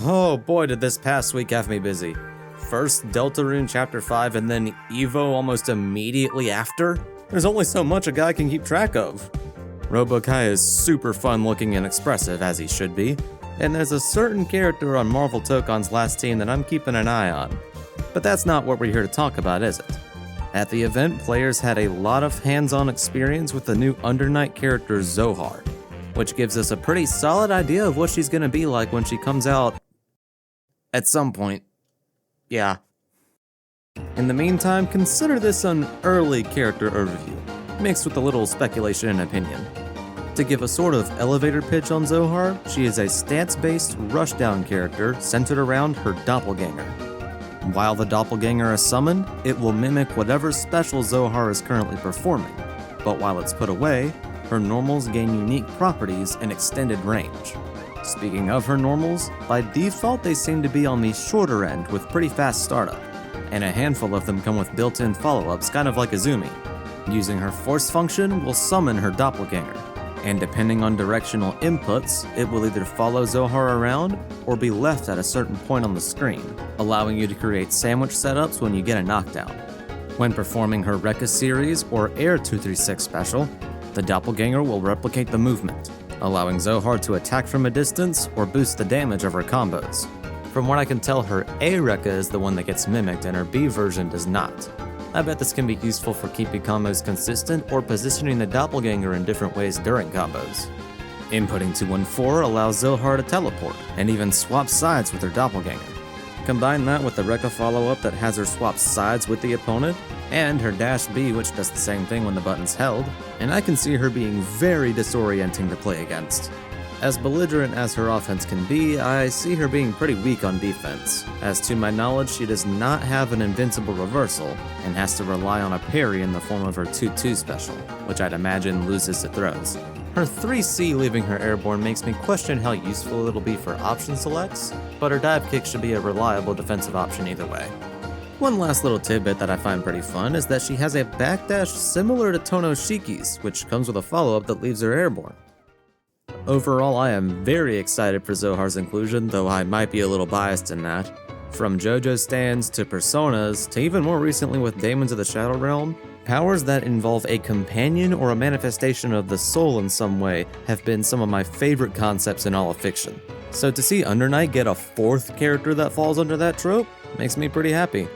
Oh boy, did this past week have me busy. First Deltarune Chapter 5 and then Evo almost immediately after? There's only so much a guy can keep track of. Robokai is super fun looking and expressive, as he should be, and there's a certain character on Marvel Tokon's last team that I'm keeping an eye on. But that's not what we're here to talk about, is it? At the event, players had a lot of hands-on experience with the new Under Night character Zohar, which gives us a pretty solid idea of what she's gonna be like when she comes out at some point. Yeah. In the meantime, consider this an early character overview, mixed with a little speculation and opinion. To give a sort of elevator pitch on Zohar, she is a stats-based rushdown character centered around her doppelganger. While the doppelganger is summoned, it will mimic whatever special Zohar is currently performing, but while it's put away, her normals gain unique properties and extended range. Speaking of her normals, by default they seem to be on the shorter end with pretty fast startup, and a handful of them come with built-in follow-ups kind of like Azumi. Using her force function will summon her doppelganger, and depending on directional inputs, it will either follow Zohar around or be left at a certain point on the screen, allowing you to create sandwich setups when you get a knockdown. When performing her Rekka series or Air 236 special, the doppelganger will replicate the movement, allowing Zohar to attack from a distance or boost the damage of her combos. From what I can tell, her A Rekka is the one that gets mimicked and her B version does not. I bet this can be useful for keeping combos consistent or positioning the doppelganger in different ways during combos. Inputting 214 allows Zohar to teleport and even swap sides with her doppelganger. Combine that with the Rekka follow-up that has her swap sides with the opponent, and her dash B, which does the same thing when the button's held, and I can see her being very disorienting to play against. As belligerent as her offense can be, I see her being pretty weak on defense, as to my knowledge she does not have an invincible reversal, and has to rely on a parry in the form of her 2-2 special, which I'd imagine loses to throws. Her 3C leaving her airborne makes me question how useful it'll be for option selects, but her dive kick should be a reliable defensive option either way. One last little tidbit that I find pretty fun is that she has a backdash similar to Tonoshiki's, which comes with a follow-up that leaves her airborne. Overall, I am very excited for Zohar's inclusion, though I might be a little biased in that. From JoJo stands to personas, to even more recently with Daemons of the Shadow Realm, powers that involve a companion or a manifestation of the soul in some way have been some of my favorite concepts in all of fiction. So to see Under Night get a fourth character that falls under that trope makes me pretty happy.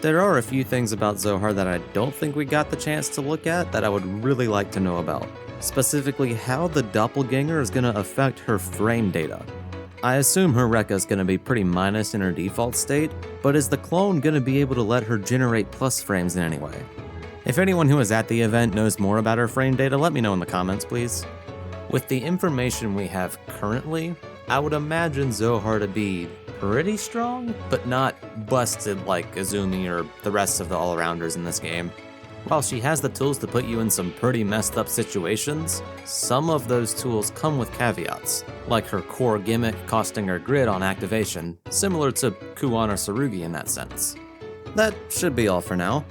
There are a few things about Zohar that I don't think we got the chance to look at that I would really like to know about. Specifically, how the doppelganger is going to affect her frame data. I assume her Rekka is going to be pretty minus in her default state, but is the clone going to be able to let her generate plus frames in any way? If anyone who was at the event knows more about her frame data, let me know in the comments, please. With the information we have currently, I would imagine Zohar to be pretty strong, but not busted like Azumi or the rest of the all-arounders in this game. While she has the tools to put you in some pretty messed up situations, some of those tools come with caveats, like her core gimmick costing her grid on activation, similar to Kuon or Tsurugi in that sense. That should be all for now.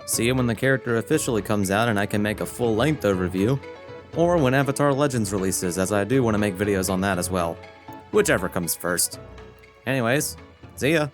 See you when the character officially comes out and I can make a full-length overview, or when Avatar Legends releases, as I do want to make videos on that as well. Whichever comes first. Anyways, see ya!